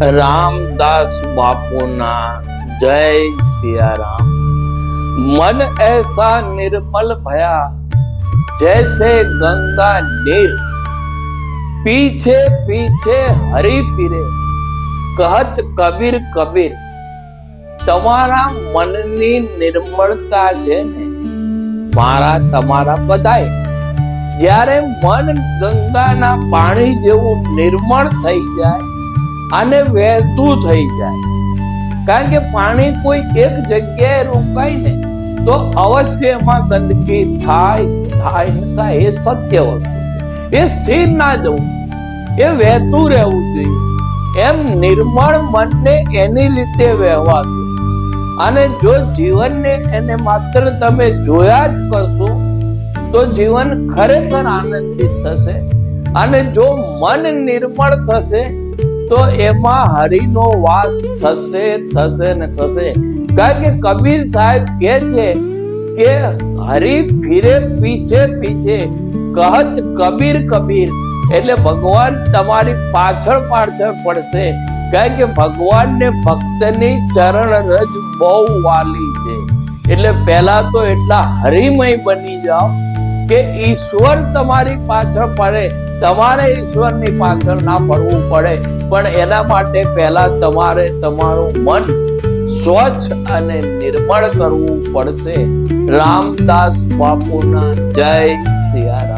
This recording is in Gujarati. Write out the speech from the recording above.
रामदास बापूना जय सिया राम। मन ऐसा निर्मल भया जैसे गंगा नीर, पीछे पीछे हरि फिरे कहत कबीर कबीर। તમારા મનની નિર્મળતા છે ને મારા તમારા બધાય જ્યારે મન ગંગાના પાણી જેવું નિર્મળ થઈ જાય અને વહેતું થઈ જાય, કારણ કે પાણી કોઈ એક જગ્યાએ રોકાય ને તો અવશ્ય એમાં ગંદકી થાય ને થાય. એ સત્ય વસ્તુ છે, એ સ્થિર ના જવું, એ વહેતું રહેવું જોઈએ. એમ નિર્મળ મનને એની રીતે વહેવા દો. અને જો જીવનને એને માત્ર તમે જોયા જ કરશો તો જીવન ખરેખર આનંદિત થશે. અને જો મન નિર્મળ થશે તો એમાં હરિનો વાસ થશે ને થશે. કારણ કે કબીર સાહેબ કહે છે કે હરિ ફિરે પીછે પીછે કહત કબીર કબીર. એટલે ભગવાન તમારી પાછળ પડશે, કારણ કે ભગવાનને ભક્તની ચરણ રજ બહુ વાલી છે. એટલે પહેલા તો એટલા હરિમય બની જાઓ કે ઈશ્વર તમારી પાછળ પડે. તમારે ઈશ્વરની પાછળ ના પડવું પડે, પણ એના માટે પહેલા તમારે તમારું મન સ્વચ્છ અને નિર્મળ કરવું પડશે. રામદાસ બાપુના જય સિયા રામ.